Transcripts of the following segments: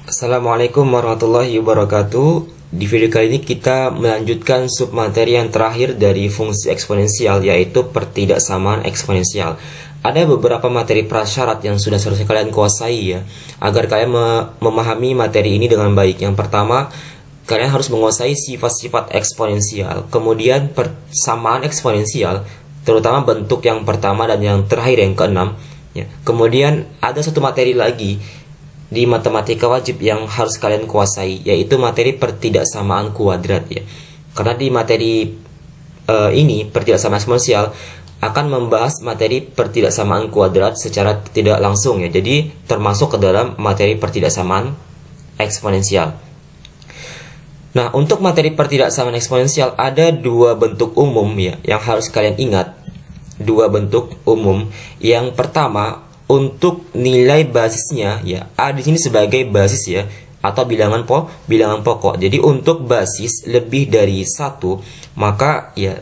Assalamualaikum warahmatullahi wabarakatuh. Di video kali ini kita melanjutkan submateri yang terakhir dari fungsi eksponensial, yaitu pertidaksamaan eksponensial. Ada beberapa materi prasyarat yang sudah seharusnya kalian kuasai ya, agar kalian memahami materi ini dengan baik. Yang pertama, kalian harus menguasai sifat-sifat eksponensial, kemudian persamaan eksponensial, terutama bentuk yang pertama dan yang terakhir yang keenam ya. Kemudian ada satu materi lagi di matematika wajib yang harus kalian kuasai, yaitu materi pertidaksamaan kuadrat ya. Karena di materi ini pertidaksamaan eksponensial akan membahas materi pertidaksamaan kuadrat secara tidak langsung ya. Jadi termasuk ke dalam materi pertidaksamaan eksponensial. Nah, untuk materi pertidaksamaan eksponensial ada dua bentuk umum ya yang harus kalian ingat. Dua bentuk umum. Yang pertama, untuk nilai basisnya ya, A di sini sebagai basis ya, atau bilangan pokok. Jadi untuk basis lebih dari satu, maka ya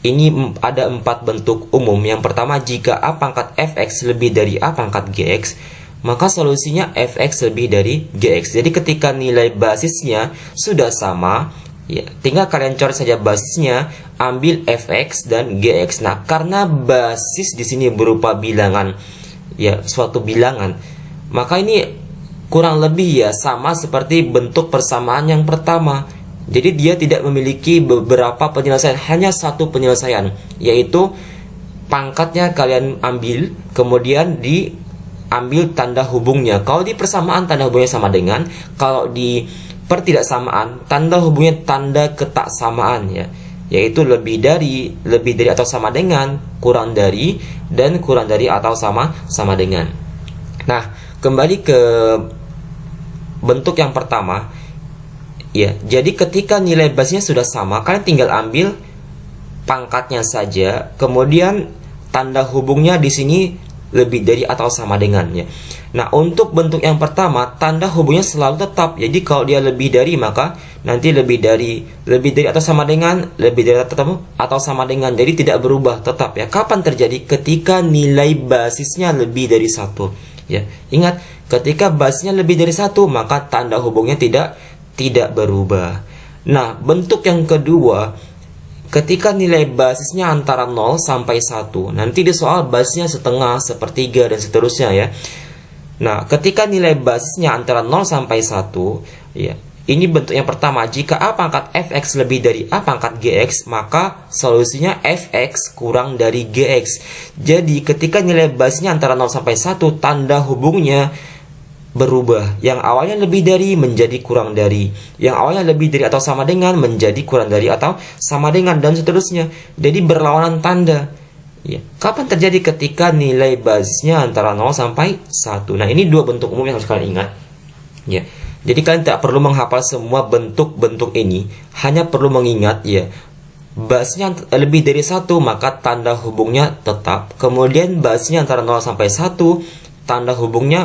ini ada 4 bentuk umum. Yang pertama, jika A pangkat fx lebih dari A pangkat gx, maka solusinya fx lebih dari gx. Jadi ketika nilai basisnya sudah sama ya, tinggal kalian coret saja basisnya, ambil fx dan gx. Nah, karena basis di sini berupa bilangan ya, suatu bilangan, maka ini kurang lebih ya sama seperti bentuk persamaan yang pertama. Jadi dia tidak memiliki beberapa penyelesaian, hanya satu penyelesaian, yaitu pangkatnya kalian ambil, kemudian diambil tanda hubungnya. Kalau di persamaan tanda hubungnya sama dengan, kalau di pertidaksamaan tanda hubungnya tanda ketaksamaan ya, yaitu lebih dari atau sama dengan, kurang dari, dan kurang dari atau sama dengan. Nah, kembali ke bentuk yang pertama ya. Jadi ketika nilai basisnya sudah sama, kalian tinggal ambil pangkatnya saja, kemudian tanda hubungnya di sini lebih dari atau sama dengan ya. Nah, untuk bentuk yang pertama tanda hubungnya selalu tetap. Jadi kalau dia lebih dari, maka nanti lebih dari atau sama dengan, lebih dari atau sama dengan. Jadi tidak berubah, tetap ya. Kapan terjadi? Ketika nilai basisnya lebih dari satu ya. Ingat, ketika basisnya lebih dari satu, maka tanda hubungnya tidak berubah. Nah, bentuk yang kedua, ketika nilai basisnya antara 0 sampai 1. Nanti di soal basisnya setengah, sepertiga, dan seterusnya ya. Nah, ketika nilai basisnya antara 0 sampai 1 ya, ini bentuk yang pertama. Jika A pangkat fx lebih dari A pangkat gx, maka solusinya fx kurang dari gx. Jadi ketika nilai basisnya antara 0 sampai 1, tanda hubungnya berubah. Yang awalnya lebih dari menjadi kurang dari, yang awalnya lebih dari atau sama dengan menjadi kurang dari atau sama dengan, dan seterusnya. Jadi berlawanan tanda ya. Kapan terjadi? Ketika nilai basisnya antara 0 sampai 1. Nah, ini dua bentuk umum yang harus kalian ingat ya. Jadi kalian tidak perlu menghafal semua bentuk-bentuk ini, hanya perlu mengingat ya, basisnya lebih dari 1, maka tanda hubungnya tetap. Kemudian basisnya antara 0 sampai 1, tanda hubungnya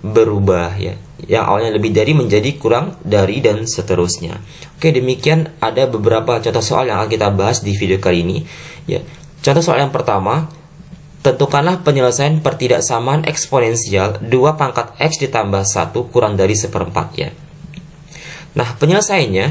berubah ya. Yang awalnya lebih dari menjadi kurang dari, dan seterusnya. Oke, demikian ada beberapa contoh soal yang akan kita bahas di video kali ini ya. Contoh soal yang pertama, tentukanlah penyelesaian pertidaksamaan eksponensial 2 pangkat x ditambah 1 kurang dari 1/4 ya. Nah, penyelesaiannya,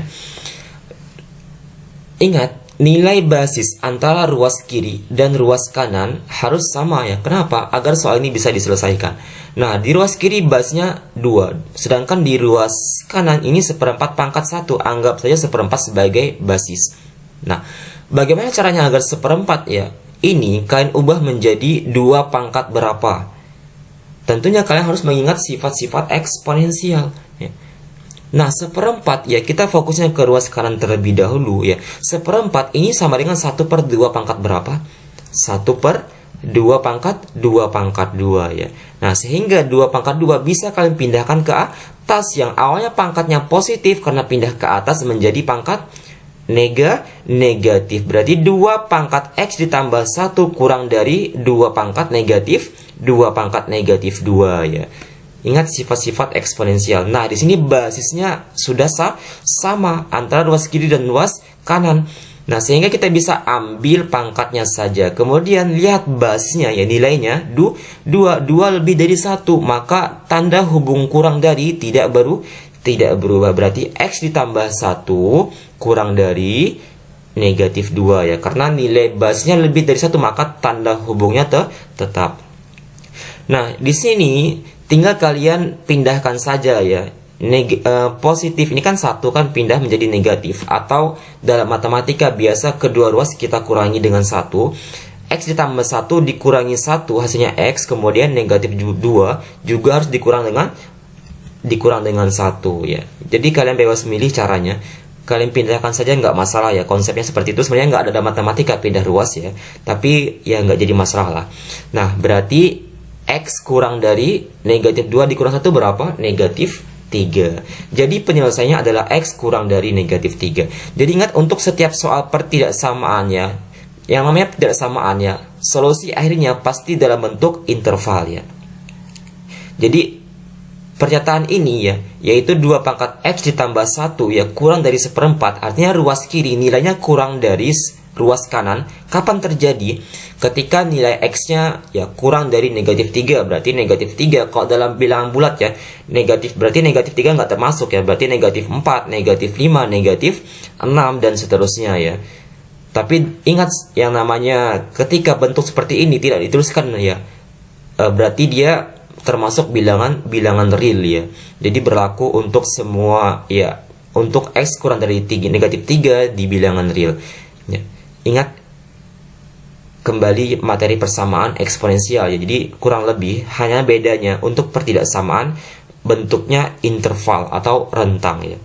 ingat, nilai basis antara ruas kiri dan ruas kanan harus sama ya. Kenapa? Agar soal ini bisa diselesaikan. Nah, di ruas kiri basisnya 2, sedangkan di ruas kanan ini 1/4 pangkat 1. Anggap saja 1/4 sebagai basis. Nah, bagaimana caranya agar 1/4 ya? Ini kalian ubah menjadi 2 pangkat berapa? Tentunya kalian harus mengingat sifat-sifat eksponensial ya. Nah, 1/4 ya, kita fokusnya ke ruas kanan terlebih dahulu ya. 1/4 ini sama dengan 1/2 pangkat berapa? 1/2 pangkat 2 pangkat 2 ya. Nah, sehingga 2 pangkat 2 bisa kalian pindahkan ke atas. Yang awalnya pangkatnya positif, karena pindah ke atas menjadi pangkat negatif. Berarti 2 pangkat x ditambah 1 kurang dari 2 pangkat negatif 2 ya. Ingat sifat-sifat eksponensial. Nah, di sini basisnya sudah sama antara ruas kiri dan ruas kanan. Nah, sehingga kita bisa ambil pangkatnya saja. Kemudian lihat basisnya ya, nilainya 2 lebih dari 1, maka tanda hubung kurang dari tidak berubah. Berarti X ditambah 1 kurang dari negatif 2 ya. Karena nilai basisnya lebih dari 1, maka tanda hubungnya tetap. Nah, di sini tinggal kalian pindahkan saja ya. Positif ini kan 1 kan pindah menjadi negatif, atau dalam matematika biasa kedua ruas kita kurangi dengan 1. X ditambah 1 dikurangi 1 hasilnya X, kemudian negatif 2 juga harus dikurang dengan 1 ya. Jadi kalian bebas milih caranya, kalian pindahkan saja nggak masalah ya. Konsepnya seperti itu, sebenarnya nggak ada dalam matematika pindah ruas ya, tapi ya nggak jadi masalah lah. Nah, berarti X kurang dari negatif 2 dikurang 1 berapa? Negatif 3. Jadi penyelesaiannya adalah X kurang dari negatif 3. Jadi ingat, untuk setiap soal pertidaksamaannya, yang namanya pertidaksamaannya, solusi akhirnya pasti dalam bentuk interval ya. Jadi pernyataan ini ya, yaitu 2 pangkat X ditambah 1 ya kurang dari 1/4, artinya ruas kiri nilainya kurang dari ruas kanan. Kapan terjadi? Ketika nilai X-nya ya kurang dari negatif 3. Berarti negatif 3 kalau dalam bilangan bulat ya, berarti negatif 3 nggak termasuk ya. Berarti negatif 4, negatif 5, negatif 6 dan seterusnya ya. Tapi ingat, yang namanya ketika bentuk seperti ini tidak dituliskan ya, berarti dia termasuk bilangan real ya. Jadi berlaku untuk semua ya, untuk X kurang dari negatif 3 di bilangan real ya. Ingat kembali materi persamaan eksponensial ya. Jadi kurang lebih hanya bedanya untuk pertidaksamaan bentuknya interval atau rentang ya.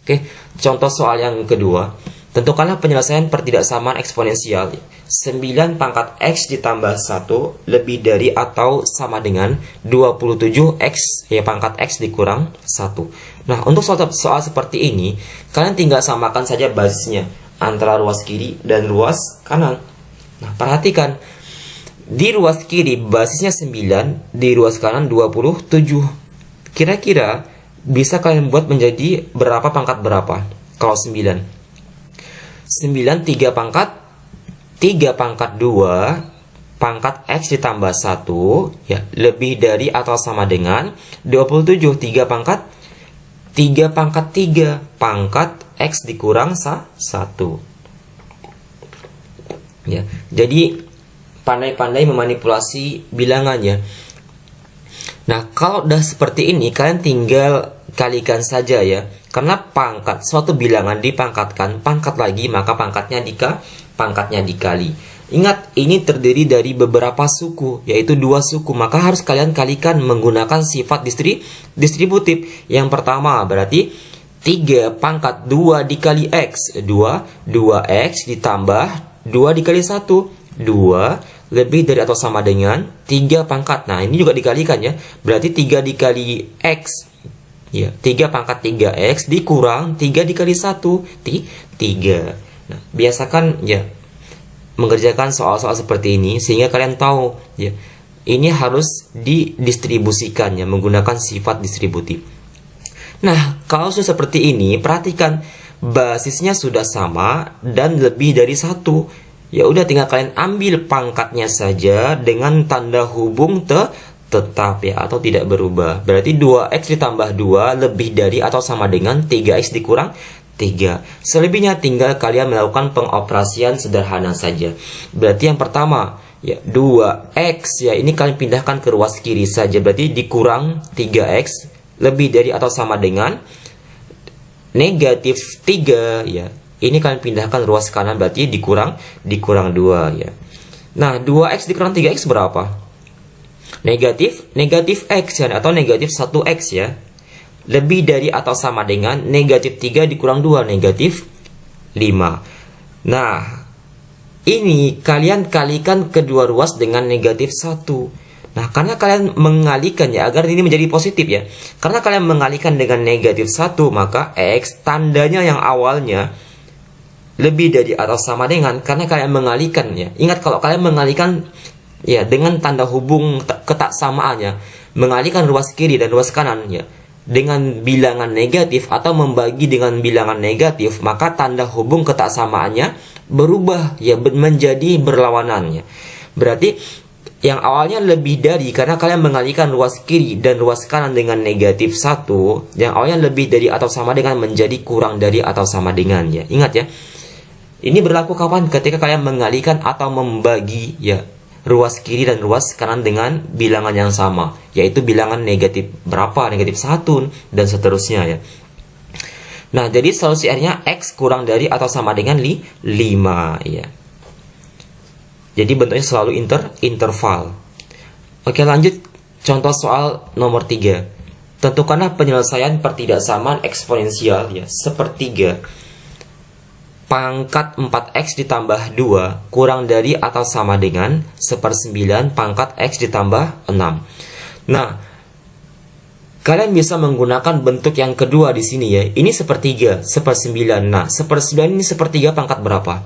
Oke, contoh soal yang kedua. Tentukanlah penyelesaian pertidaksamaan eksponensial 9 pangkat X ditambah 1 lebih dari atau sama dengan 27 X ya pangkat X dikurang 1. Nah, untuk soal seperti ini, kalian tinggal samakan saja basisnya antara ruas kiri dan ruas kanan. Nah, perhatikan, di ruas kiri basisnya 9, di ruas kanan 27. Kira-kira bisa kalian buat menjadi berapa pangkat berapa? Kalau 9 3 pangkat 2 pangkat X ditambah 1 ya lebih dari atau sama dengan 27. 3 pangkat 3 pangkat X dikurang 1 ya. Jadi pandai-pandai memanipulasi bilangannya. Nah, kalau udah seperti ini, kalian tinggal kalikan saja ya. Karena pangkat suatu bilangan dipangkatkan pangkat lagi, maka pangkatnya dikali. Ingat, ini terdiri dari beberapa suku, yaitu 2 suku, maka harus kalian kalikan menggunakan sifat distributif. Yang pertama berarti 3 pangkat 2 dikali X, 2x ditambah 2 dikali 1, 2 lebih dari atau sama dengan 3 pangkat. Nah, ini juga dikalikan ya. Berarti 3 dikali X ya, 3 pangkat 3x dikurang 3 dikali 1, 3. Nah, biasakan ya mengerjakan soal-soal seperti ini sehingga kalian tahu ya, ini harus didistribusikan ya menggunakan sifat distributif. Nah, kalau sudah seperti ini, perhatikan basisnya sudah sama dan lebih dari 1. Ya udah, tinggal kalian ambil pangkatnya saja dengan tanda hubung tetap ya, atau tidak berubah. Berarti 2x ditambah 2 lebih dari atau sama dengan 3x dikurang 3. Selebihnya tinggal kalian melakukan pengoperasian sederhana saja. Berarti yang pertama ya 2x ya, ini kalian pindahkan ke ruas kiri saja. Berarti dikurang 3x lebih dari atau sama dengan negatif 3 ya. Ini kalian pindahkan ruas kanan, berarti dikurang 2 ya. Nah, 2x dikurang 3x berapa? Negatif x ya, atau negatif 1x ya. Lebih dari atau sama dengan negatif 3 dikurang 2, negatif 5. Nah, ini kalian kalikan kedua ruas dengan negatif 1. Nah, karena kalian mengalihkan ya, agar ini menjadi positif ya. Karena kalian mengalihkan dengan negatif 1, maka x tandanya yang awalnya lebih dari atau sama dengan, karena kalian mengalihkan ya. Ingat, kalau kalian mengalihkan ya dengan tanda hubung ketaksamaannya, mengalihkan ruas kiri dan ruas kanan ya, dengan bilangan negatif atau membagi dengan bilangan negatif, maka tanda hubung ketaksamaannya berubah ya, menjadi berlawanan ya. Berarti yang awalnya lebih dari, karena kalian mengalihkan ruas kiri dan ruas kanan dengan negatif 1, yang awalnya lebih dari atau sama dengan menjadi kurang dari atau sama dengan ya. Ingat ya, ini berlaku kapan? Ketika kalian mengalihkan atau membagi ya ruas kiri dan ruas kanan dengan bilangan yang sama, yaitu bilangan negatif berapa, negatif 1 dan seterusnya ya. Nah, jadi solusi R-nya X kurang dari atau sama dengan 5 ya. Jadi bentuknya selalu interval. Oke, lanjut contoh soal nomor 3. Tentukanlah penyelesaian pertidaksamaan eksponensial ya, sepertiga pangkat 4x ditambah 2 kurang dari atau sama dengan 1/9 pangkat x ditambah 6. Nah, kalian bisa menggunakan bentuk yang kedua di sini ya. Ini sepertiga, 1/9. Nah, 1/9 ini sepertiga pangkat berapa?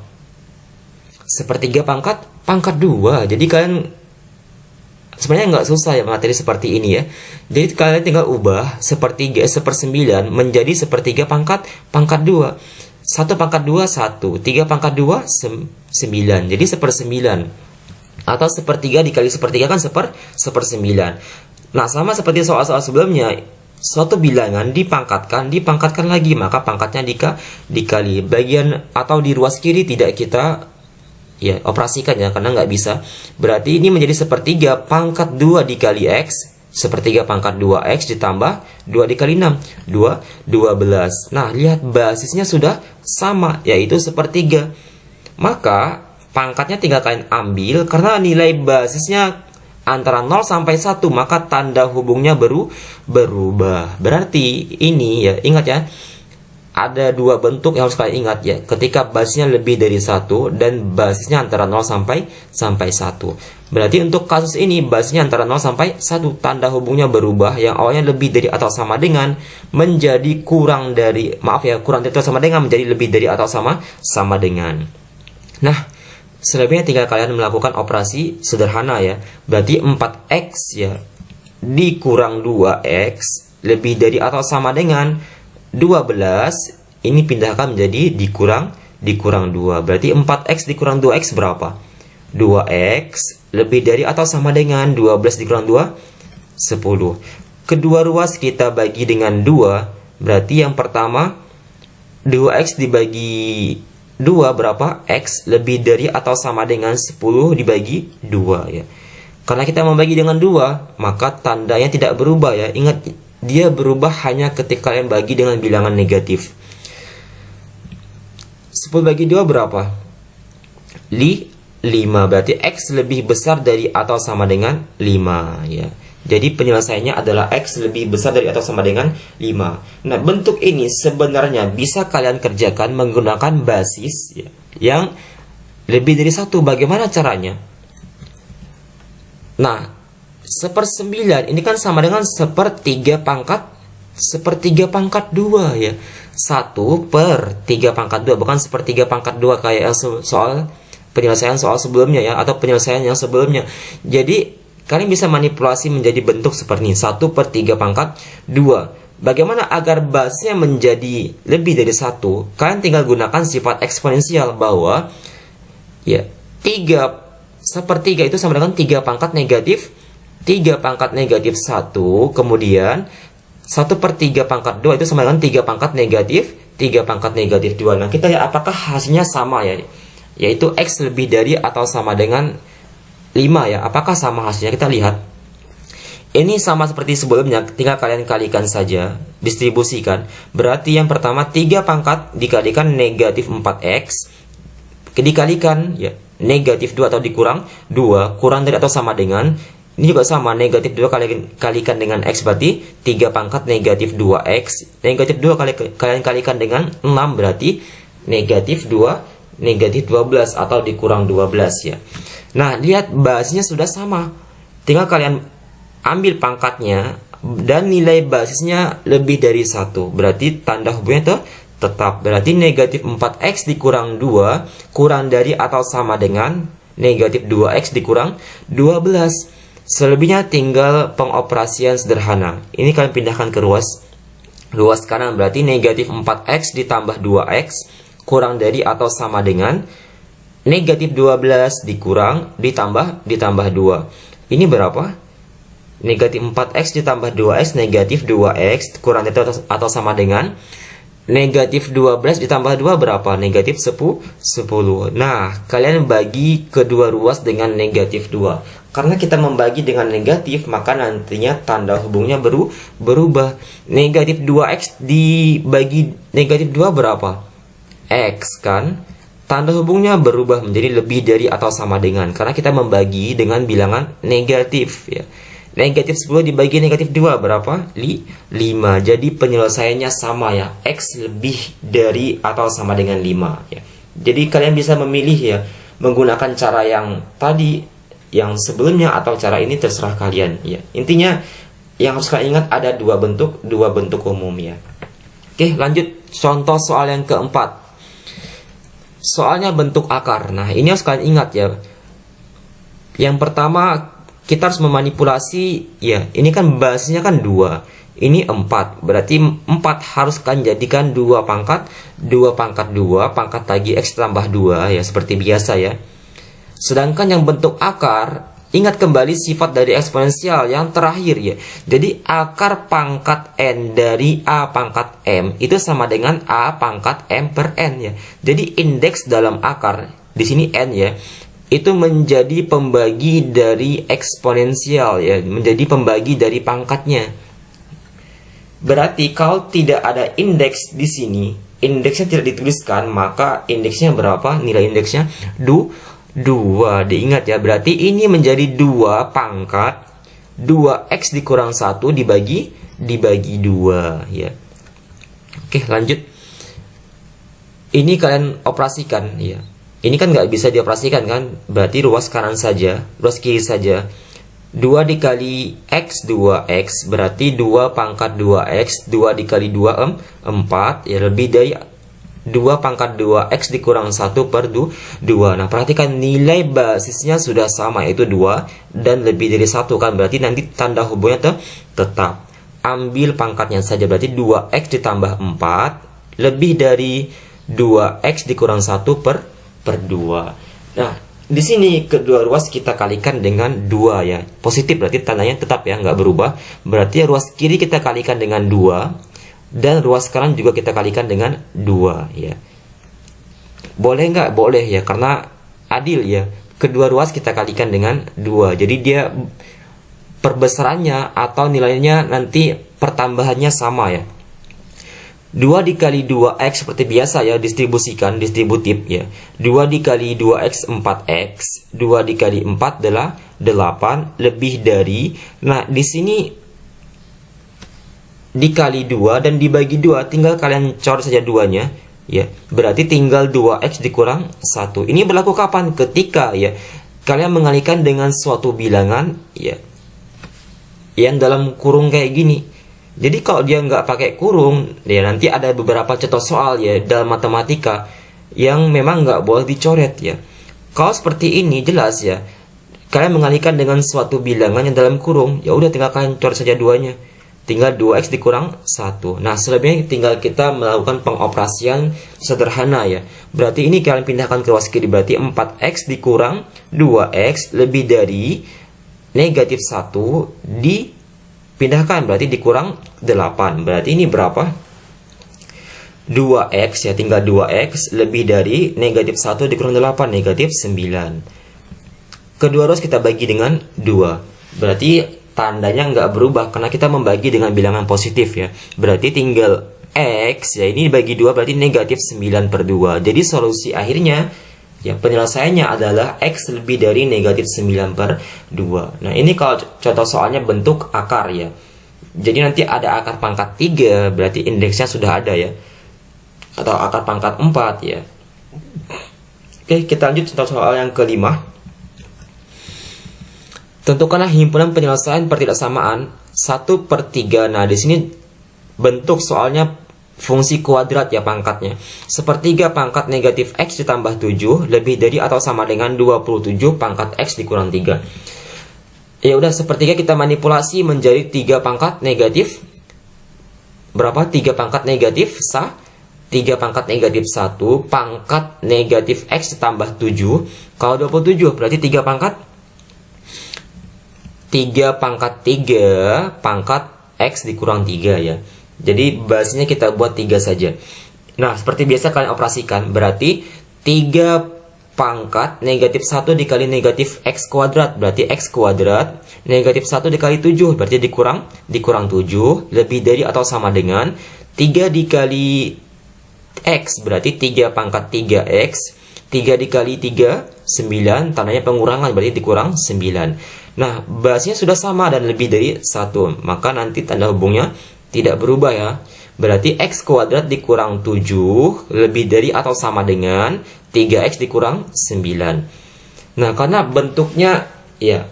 Sepertiga pangkat 2. Jadi kalian sebenarnya nggak susah ya materi seperti ini ya. Jadi kalian tinggal ubah sepertiga 1/9 menjadi sepertiga pangkat 2. 1 pangkat 2 1, 3 pangkat 2 9. Jadi 1/9. Atau sepertiga dikali sepertiga kan 1/9. Nah, sama seperti soal-soal sebelumnya, suatu bilangan dipangkatkan lagi, maka pangkatnya dikali. Bagian atau di ruas kiri tidak kita ya operasikan ya, karena nggak bisa. Berarti ini menjadi sepertiga pangkat 2 dikali x, sepertiga pangkat 2x ditambah 2 dikali 6, 12. Nah, lihat basisnya sudah sama, yaitu sepertiga. Maka pangkatnya tinggal kalian ambil, karena nilai basisnya antara 0 sampai 1, maka tanda hubungnya berubah. Berarti ini ya, ingat ya, ada dua bentuk yang harus kalian ingat ya, ketika basisnya lebih dari 1 dan basisnya antara 0 sampai 1. Berarti untuk kasus ini basisnya antara 0 sampai 1, tanda hubungnya berubah, yang awalnya lebih dari atau sama dengan menjadi kurang dari atau sama dengan menjadi lebih dari atau sama dengan. Nah, selebihnya tinggal kalian melakukan operasi sederhana ya. Berarti 4x ya dikurang 2x lebih dari atau sama dengan 12, ini pindahkan menjadi dikurang 2. Berarti 4x dikurang 2x berapa? 2x lebih dari atau sama dengan 12 dikurang 2 10. Kedua ruas kita bagi dengan 2. Berarti yang pertama 2x dibagi 2 berapa? X lebih dari atau sama dengan 10 dibagi 2 ya. Karena kita membagi dengan 2, maka tandanya tidak berubah ya. Ingat, dia berubah hanya ketika kalian bagi dengan bilangan negatif. 10 bagi 2 berapa? 5. Berarti X lebih besar dari atau sama dengan 5 ya. Jadi penyelesaiannya adalah X lebih besar dari atau sama dengan 5. Nah, bentuk ini sebenarnya bisa kalian kerjakan menggunakan basis ya, yang lebih dari 1. Bagaimana caranya? Nah, 1/9 ini kan sama dengan sepertiga pangkat 2 ya. 1/3 pangkat 2, bukan sepertiga pangkat 2 kayak soal penyelesaian soal sebelumnya ya, atau penyelesaian yang sebelumnya. Jadi kalian bisa manipulasi menjadi bentuk seperti ini, 1/3 pangkat 2. Bagaimana agar basisnya menjadi lebih dari 1? Kalian tinggal gunakan sifat eksponensial, bahwa ya 3/3 itu sama dengan 3 pangkat negatif 1, kemudian 1/3 pangkat 2 itu sama dengan 3 pangkat negatif 2. Nah, kita lihat apakah hasilnya sama ya, yaitu X lebih dari atau sama dengan 5 ya. Apakah sama hasilnya? Kita lihat. Ini sama seperti sebelumnya, tinggal kalian kalikan saja, distribusikan. Berarti yang pertama 3 pangkat dikalikan negatif 4x dikalikan ya negatif 2 atau dikurang 2 kurang dari atau sama dengan, ini juga sama, negatif 2 kalikan dengan X, berarti 3 pangkat negatif 2X. Negatif 2 kalian kalikan dengan 6, berarti negatif 2 negatif 12 atau dikurang 12 ya. Nah, lihat basisnya sudah sama. Tinggal kalian ambil pangkatnya dan nilai basisnya lebih dari 1. Berarti tanda hubungannya tetap. Berarti negatif 4X dikurang 2 kurang dari atau sama dengan negatif 2X dikurang 12. Selebihnya tinggal pengoperasian sederhana. Ini kalian pindahkan ke ruas Ruas kanan berarti negatif 4x ditambah 2x kurang dari atau sama dengan negatif 12 dikurang ditambah 2. Ini berapa? Negatif 4x ditambah 2x negatif 2x kurang dari atau sama dengan negatif 12 ditambah 2 berapa? Negatif 10. Nah, kalian bagi kedua ruas dengan negatif 2. Karena kita membagi dengan negatif, maka nantinya tanda hubungnya berubah. Negatif 2x dibagi negatif 2 berapa? X kan? Tanda hubungnya berubah menjadi lebih dari atau sama dengan. Karena kita membagi dengan bilangan negatif ya. Negatif 10 dibagi negatif 2 berapa? 5. Jadi penyelesaiannya sama ya. X lebih dari atau sama dengan 5 ya. Jadi kalian bisa memilih ya, menggunakan cara yang tadi, yang sebelumnya, atau cara ini terserah kalian ya. Intinya yang harus kalian ingat ada dua bentuk umum ya. Oke, lanjut contoh soal yang keempat. Soalnya bentuk akar. Nah, ini harus kalian ingat ya. Yang pertama, kita harus memanipulasi ya. Ini kan basisnya kan 2. Ini 4. Berarti 4 harus kalian jadikan 2 pangkat 2 pangkat lagi X tambah 2 ya, seperti biasa ya. Sedangkan yang bentuk akar, ingat kembali sifat dari eksponensial yang terakhir ya. Jadi akar pangkat N dari A pangkat M itu sama dengan A pangkat M per N ya. Jadi indeks dalam akar di sini N ya, itu menjadi pembagi dari eksponensial ya, menjadi pembagi dari pangkatnya. Berarti kalau tidak ada indeks di sini, indeksnya tidak dituliskan, maka indeksnya berapa? Nilai indeksnya 2. Diingat ya, berarti ini menjadi 2 pangkat 2x dikurang 1 dibagi 2 ya. Oke, lanjut. Ini kalian operasikan ya. Ini kan nggak bisa dioperasikan kan, berarti ruas kanan saja, ruas kiri saja. 2 dikali X 2X berarti 2 pangkat 2X, 2 dikali 2 4 ya, lebih dari 2 pangkat 2X dikurang 1 per 2. Nah, perhatikan nilai basisnya sudah sama, yaitu 2 dan lebih dari 1 kan, berarti nanti tanda hubungnya tetap. Ambil pangkatnya saja, berarti 2X ditambah 4 lebih dari 2X dikurang 1 per 2. Nah, di sini kedua ruas kita kalikan dengan 2 ya. Positif berarti tandanya tetap ya, nggak berubah. Berarti ruas kiri kita kalikan dengan 2 dan ruas kanan juga kita kalikan dengan 2 ya. Boleh nggak? Boleh ya, karena adil ya. Kedua ruas kita kalikan dengan 2. Jadi dia perbesarannya atau nilainya nanti pertambahannya sama ya. 2 dikali 2x seperti biasa ya, distribusikan, distributif ya. 2 dikali 2x 4x, 2 dikali 4 adalah 8 lebih dari. Nah, di sini dikali 2 dan dibagi 2, tinggal kalian coret saja 2-nya ya. Berarti tinggal 2x dikurang 1. Ini berlaku kapan? Ketika ya kalian mengalihkan dengan suatu bilangan ya yang dalam kurung kayak gini. Jadi kalau dia nggak pakai kurung, ya nanti ada beberapa contoh soal ya dalam matematika yang memang nggak boleh dicoret ya. Kalau seperti ini jelas ya, kalian mengalihkan dengan suatu bilangan yang dalam kurung, ya udah tinggal kalian coret saja 2-nya. Tinggal 2x dikurang 1. Nah, selebihnya tinggal kita melakukan pengoperasian sederhana ya. Berarti ini kalian pindahkan ke ruas kiri, berarti 4x dikurang 2x lebih dari negatif 1 dipindahkan, berarti dikurang 8. Berarti ini berapa? 2x ya, tinggal 2x lebih dari negatif 1 dikurang 8, negatif 9. Kedua ruas kita bagi dengan 2. Berarti tandanya nggak berubah karena kita membagi dengan bilangan positif ya. Berarti tinggal x ya, ini dibagi 2 berarti negatif 9 per 2. Jadi solusi akhirnya ya, penyelesaiannya adalah x lebih dari negatif 9 per 2. Nah, ini kalau contoh soalnya bentuk akar ya. Jadi nanti ada akar pangkat 3, berarti indeksnya sudah ada ya. Atau akar pangkat 4 ya. Oke, kita lanjut contoh soal yang kelima. Tentukanlah himpunan penyelesaian pertidaksamaan 1/3. Nah, di sini bentuk soalnya fungsi kuadrat ya pangkatnya. 1/3 pangkat negatif x ditambah 7 lebih dari atau sama dengan 27 pangkat x dikurang 3. Ya udah, 1/3 kita manipulasi menjadi 3 pangkat negatif berapa? 3 pangkat negatif 3 pangkat negatif 1 pangkat negatif X ditambah 7. Kalau 27 berarti 3 pangkat 3 pangkat X dikurang 3 ya. Jadi balasnya kita buat 3 saja. Nah, seperti biasa kalian operasikan. Berarti 3 pangkat negatif 1 dikali negatif X kuadrat. Berarti X kuadrat. Negatif 1 dikali 7. Berarti dikurang 7. Lebih dari atau sama dengan 3 dikali X. Berarti 3 pangkat 3X. 3 dikali 3, 9. Tandanya pengurangan. Berarti dikurang 9. Nah, balasnya sudah sama dan lebih dari 1. Maka nanti tanda hubungnya tidak berubah ya. Berarti X kuadrat dikurang 7 lebih dari atau sama dengan 3X dikurang 9. Nah, karena bentuknya ya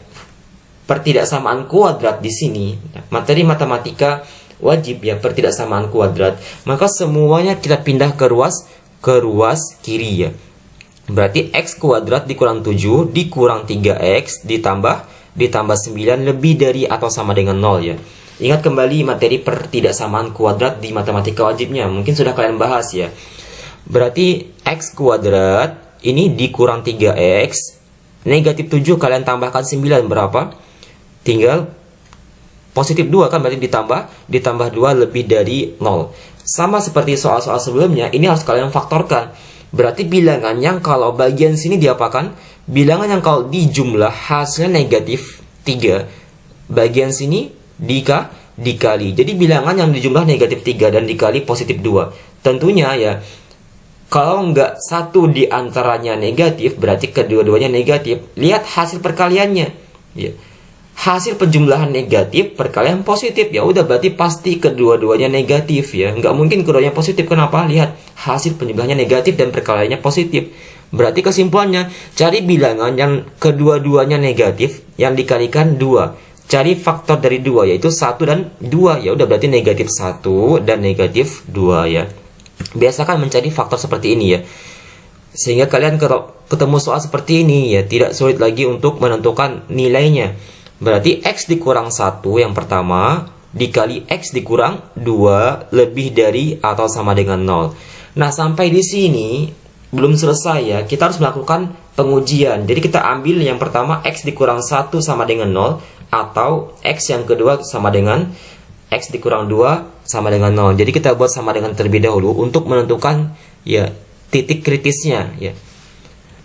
pertidaksamaan kuadrat di sini, materi matematika wajib ya pertidaksamaan kuadrat, maka semuanya kita pindah ke ruas kiri ya. Berarti X kuadrat dikurang 7 dikurang 3X ditambah 9 lebih dari atau sama dengan 0 ya. Ingat kembali materi pertidaksamaan kuadrat di matematika wajibnya, mungkin sudah kalian bahas ya. Berarti X kuadrat ini dikurang 3X, negatif 7 kalian tambahkan 9 berapa? Tinggal positif 2 kan, berarti ditambah 2 lebih dari 0. Sama seperti soal-soal sebelumnya, ini harus kalian faktorkan. Berarti bilangan yang kalau bagian sini diapakan? Bilangan yang kalau dijumlah hasilnya negatif 3, bagian sini dikali. Jadi bilangan yang dijumlah negatif 3 dan dikali positif 2. Tentunya ya, kalau nggak satu di antaranya negatif, berarti kedua-duanya negatif. Lihat hasil perkaliannya. Ya. Hasil penjumlahan negatif perkalian positif, ya udah berarti pasti kedua-duanya negatif ya. Nggak mungkin keduanya positif. Kenapa? Lihat hasil penjumlahannya negatif dan perkaliannya positif. Berarti kesimpulannya, cari bilangan yang kedua-duanya negatif yang dikalikan 2. Cari faktor dari 2 yaitu 1 dan 2. Ya udah berarti negatif 1 dan negatif 2 ya. Biasakan mencari faktor seperti ini ya. Sehingga kalian ketemu soal seperti ini ya tidak sulit lagi untuk menentukan nilainya. Berarti X dikurang 1 yang pertama dikali X dikurang 2 lebih dari atau sama dengan 0. Nah, sampai di sini belum selesai ya. Kita harus melakukan pengujian. Jadi kita ambil yang pertama X dikurang 1 sama dengan 0, atau X yang kedua sama dengan X dikurang 2 sama dengan 0. Jadi kita buat sama dengan terlebih dahulu untuk menentukan ya titik kritisnya ya.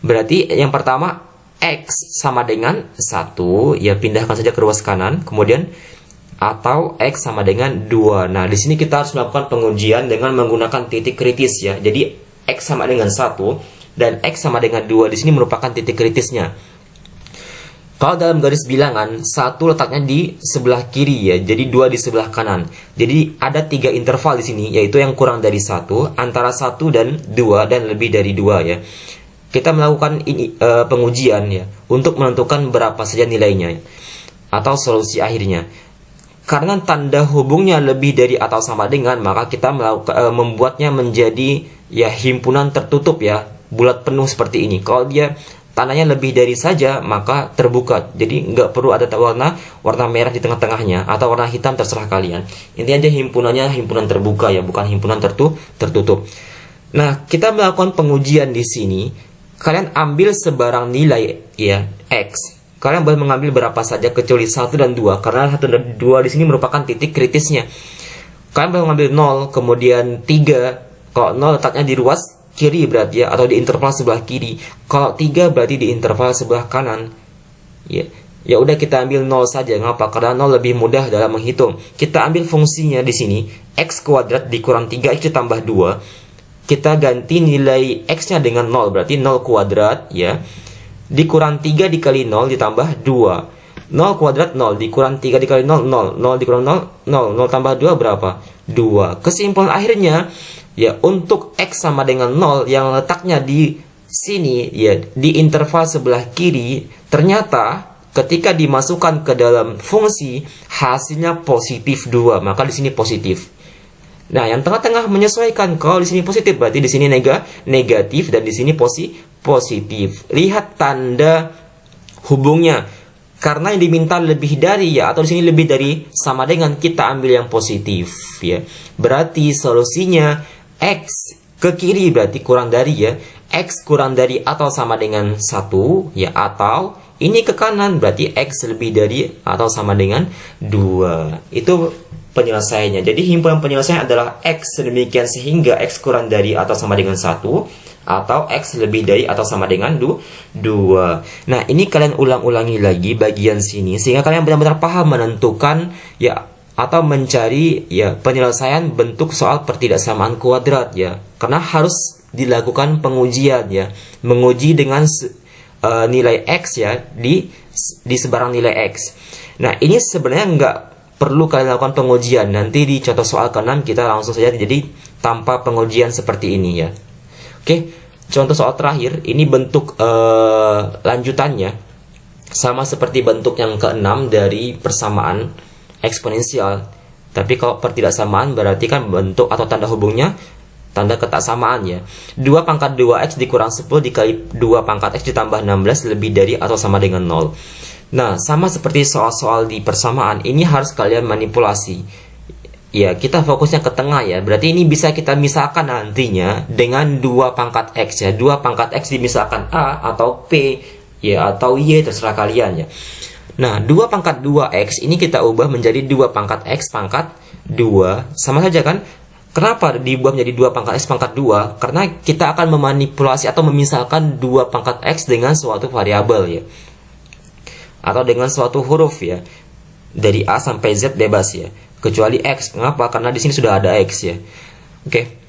Berarti yang pertama X sama dengan 1, ya pindahkan saja ke ruas kanan, kemudian atau X sama dengan 2. Nah, di sini kita harus melakukan pengujian dengan menggunakan titik kritis ya. Jadi X sama dengan 1 dan X sama dengan 2 di sini merupakan titik kritisnya. Kalau dalam garis bilangan, 1 letaknya di sebelah kiri ya, jadi 2 di sebelah kanan. Jadi ada 3 interval di sini, yaitu yang kurang dari 1, antara 1 dan 2, dan lebih dari 2 ya. Kita melakukan ini pengujian ya untuk menentukan berapa saja nilainya atau solusi akhirnya. Karena tanda hubungnya lebih dari atau sama dengan, maka kita membuatnya menjadi ya himpunan tertutup ya, bulat penuh seperti ini. Kalau dia tandanya lebih dari saja, maka terbuka. Jadi nggak perlu ada warna merah di tengah-tengahnya atau warna hitam, terserah kalian. Intinya aja himpunannya himpunan terbuka ya, bukan himpunan tertutup. Nah, kita melakukan pengujian di sini. Kalian ambil sebarang nilai ya X. Kalian boleh mengambil berapa saja kecuali 1 dan 2 karena 1 dan 2 di sini merupakan titik kritisnya. Kalian boleh mengambil 0, kemudian 3. Kalau 0 letaknya di ruas kiri berarti ya, atau di interval sebelah kiri. Kalau 3 berarti di interval sebelah kanan. Ya udah kita ambil 0 saja. Ngapa? Karena 0 lebih mudah dalam menghitung. Kita ambil fungsinya di sini X kuadrat dikurang 3X ditambah 2. Kita ganti nilai X-nya dengan 0, berarti 0 kuadrat ya. Dikurang 3 dikali 0 ditambah 2. 0 kuadrat 0 dikurang 3 dikali 0, 0. 0 dikurang 0, 0. 0 tambah 2 berapa? 2. Kesimpulan akhirnya ya, untuk X sama dengan 0 yang letaknya di sini ya, di interval sebelah kiri, ternyata ketika dimasukkan ke dalam fungsi hasilnya positif 2, maka di sini positif. Nah, yang tengah-tengah menyesuaikan. Kalau di sini positif berarti di sini negatif dan di sini positif. Lihat tanda hubungnya. Karena yang diminta lebih dari ya, atau di sini lebih dari sama dengan, kita ambil yang positif ya. Berarti solusinya X ke kiri berarti kurang dari ya. X kurang dari atau sama dengan 1 ya, atau ini ke kanan berarti X lebih dari atau sama dengan 2. Itu penyelesaiannya. Jadi himpunan penyelesaian adalah X sedemikian sehingga X kurang dari atau sama dengan 1, atau X lebih dari atau sama dengan 2. Nah, ini kalian ulang-ulangi lagi bagian sini sehingga kalian benar-benar paham menentukan ya, atau mencari ya penyelesaian bentuk soal pertidaksamaan kuadrat ya. Karena harus dilakukan pengujian ya, menguji dengan nilai X ya di sebarang nilai X. Nah, ini sebenarnya nggak perlu kalian lakukan pengujian. Nanti di contoh soal ke-6 kita langsung saja jadi tanpa pengujian seperti ini ya. Oke, contoh soal terakhir, ini bentuk lanjutannya sama seperti bentuk yang ke-6 dari persamaan eksponensial. Tapi kalau pertidaksamaan berarti kan bentuk atau tanda hubungnya tanda ketaksamaan ya. 2 pangkat 2x dikurang 10 dikali 2 pangkat x ditambah 16 lebih dari atau sama dengan 0. Nah, sama seperti soal-soal di persamaan, ini harus kalian manipulasi. Ya, kita fokusnya ke tengah ya. Berarti ini bisa kita misalkan nantinya dengan 2 pangkat X ya. 2 pangkat X dimisalkan A atau P ya, atau Y, terserah kalian ya. Nah, 2 pangkat 2X ini kita ubah menjadi 2 pangkat X pangkat 2. Sama saja kan? Kenapa diubah menjadi 2 pangkat X pangkat 2? Karena kita akan memanipulasi atau memisalkan 2 pangkat X dengan suatu variabel ya, atau dengan suatu huruf ya. Dari A sampai Z bebas ya, kecuali X. Kenapa? Karena di sini sudah ada X ya. Oke.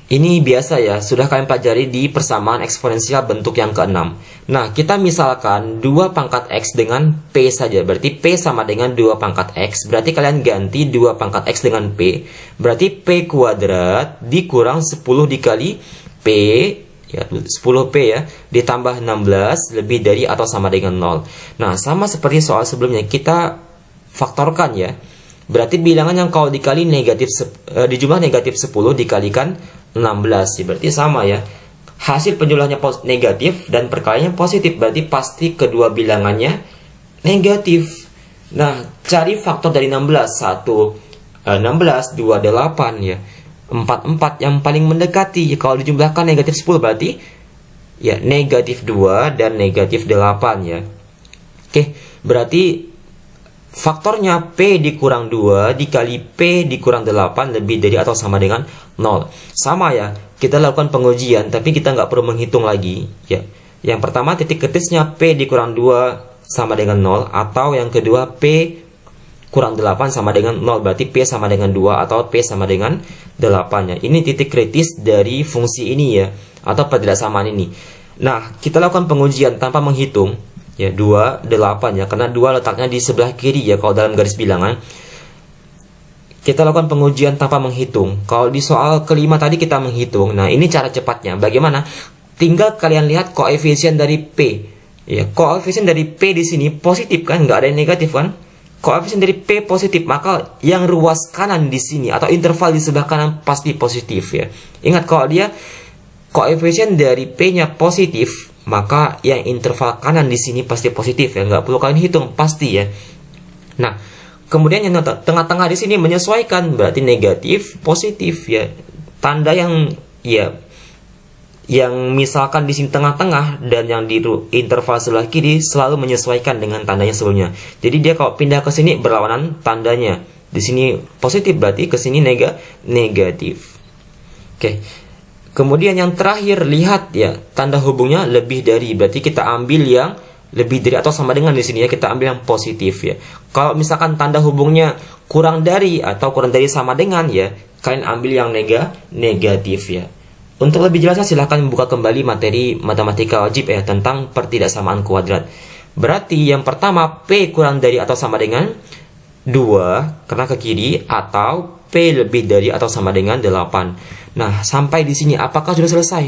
Ini biasa ya, sudah kalian pelajari di persamaan eksponensial bentuk yang ke-6. Nah, kita misalkan 2 pangkat X dengan P saja. Berarti P sama dengan 2 pangkat X. Berarti kalian ganti 2 pangkat X dengan P. Berarti P kuadrat dikurang 10 dikali P ya, 10P ya, ditambah 16 lebih dari atau sama dengan 0. Nah, sama seperti soal sebelumnya, kita faktorkan ya. Berarti bilangan yang kalau dikali dijumlah negatif 10 dikalikan 16 ya, berarti sama ya. Hasil penjumlahannya negatif dan perkaliannya positif, berarti pasti kedua bilangannya negatif. Nah, cari faktor dari 16. 16, 2, 8 ya. 4 yang paling mendekati ya, kalau dijumlahkan negatif 10 berarti ya negatif 2 dan negatif 8 ya. Oke, berarti faktornya P dikurang 2 dikali P dikurang 8 lebih dari atau sama dengan 0. Sama ya, kita lakukan pengujian tapi kita nggak perlu menghitung lagi ya. Yang pertama titik ketisnya P dikurang 2 sama dengan 0, atau yang kedua P kurang 8 sama dengan 0, berarti P sama dengan 2 atau P sama dengan 8 ya. Ini titik kritis dari fungsi ini ya, atau pertidaksamaan ini. Nah, kita lakukan pengujian tanpa menghitung ya, 2, 8 ya, karena 2 letaknya di sebelah kiri ya kalau dalam garis bilangan. Kita lakukan pengujian tanpa menghitung. Kalau di soal kelima tadi kita menghitung. Nah, ini cara cepatnya. Bagaimana? Tinggal kalian lihat koefisien dari P. Ya, koefisien dari P di sini positif kan, nggak ada yang negatif kan? Koefisien dari P positif, maka yang ruas kanan di sini atau interval di sebelah kanan pasti positif ya. Ingat, kalau dia koefisien dari P-nya positif, maka yang interval kanan di sini pasti positif ya, nggak perlu kalian hitung, pasti ya. Nah, kemudian yang tengah-tengah di sini menyesuaikan, berarti negatif, positif ya. Tanda yang ya, yang misalkan di sini tengah-tengah dan yang di interval sebelah kiri selalu menyesuaikan dengan tandanya sebelumnya. Jadi dia kalau pindah ke sini berlawanan tandanya. Di sini positif berarti ke sini negatif. Oke. Kemudian yang terakhir, lihat ya, tanda hubungnya lebih dari, berarti kita ambil yang lebih dari atau sama dengan di sini ya, kita ambil yang positif ya. Kalau misalkan tanda hubungnya kurang dari atau kurang dari sama dengan ya, kalian ambil yang negatif ya. Untuk lebih jelasnya silahkan membuka kembali materi matematika wajib ya tentang pertidaksamaan kuadrat. Berarti yang pertama P kurang dari atau sama dengan 2 karena ke kiri, atau P lebih dari atau sama dengan 8. Nah, sampai di sini apakah sudah selesai?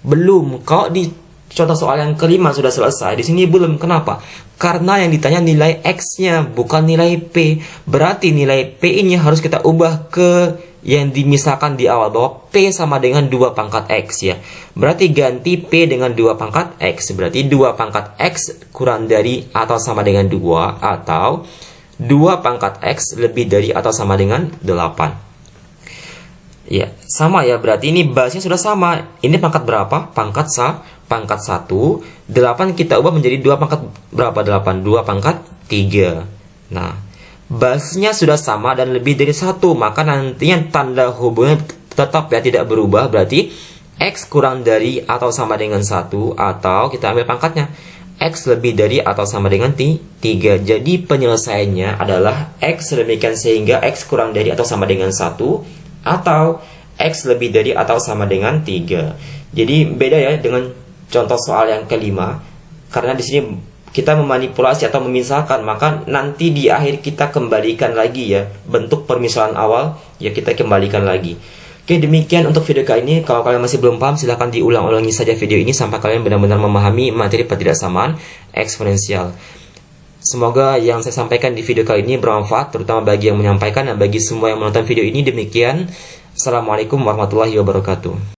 Belum. Kalau di contoh soal yang kelima sudah selesai, di sini belum. Kenapa? Karena yang ditanya nilai X-nya, bukan nilai P. Berarti nilai P ini harus kita ubah ke yang dimisahkan di awal bahwa P sama dengan 2 pangkat X ya. Berarti ganti P dengan 2 pangkat X. Berarti 2 pangkat X kurang dari atau sama dengan 2, atau 2 pangkat X lebih dari atau sama dengan 8. Ya, sama ya, berarti ini balasnya sudah sama. Ini pangkat berapa? Pangkat 1. 8 kita ubah menjadi 2 pangkat berapa? 8. 2 pangkat 3. Nah, balasnya sudah sama dan lebih dari 1, maka nantinya tanda hubungan tetap ya, tidak berubah. Berarti X kurang dari atau sama dengan 1, atau kita ambil pangkatnya, X lebih dari atau sama dengan 3. Jadi penyelesaiannya adalah X sedemikian sehingga X kurang dari atau sama dengan 1, atau X lebih dari atau sama dengan 3. Jadi beda ya dengan contoh soal yang kelima, karena di sini kita memanipulasi atau memisahkan, maka nanti di akhir kita kembalikan lagi ya, bentuk permisalan awal ya kita kembalikan lagi. Oke, demikian untuk video kali ini. Kalau kalian masih belum paham, silahkan diulang-ulangi saja video ini sampai kalian benar-benar memahami materi pertidaksamaan eksponensial. Semoga yang saya sampaikan di video kali ini bermanfaat, terutama bagi yang menyampaikan dan bagi semua yang menonton video ini. Demikian, Assalamualaikum warahmatullahi wabarakatuh.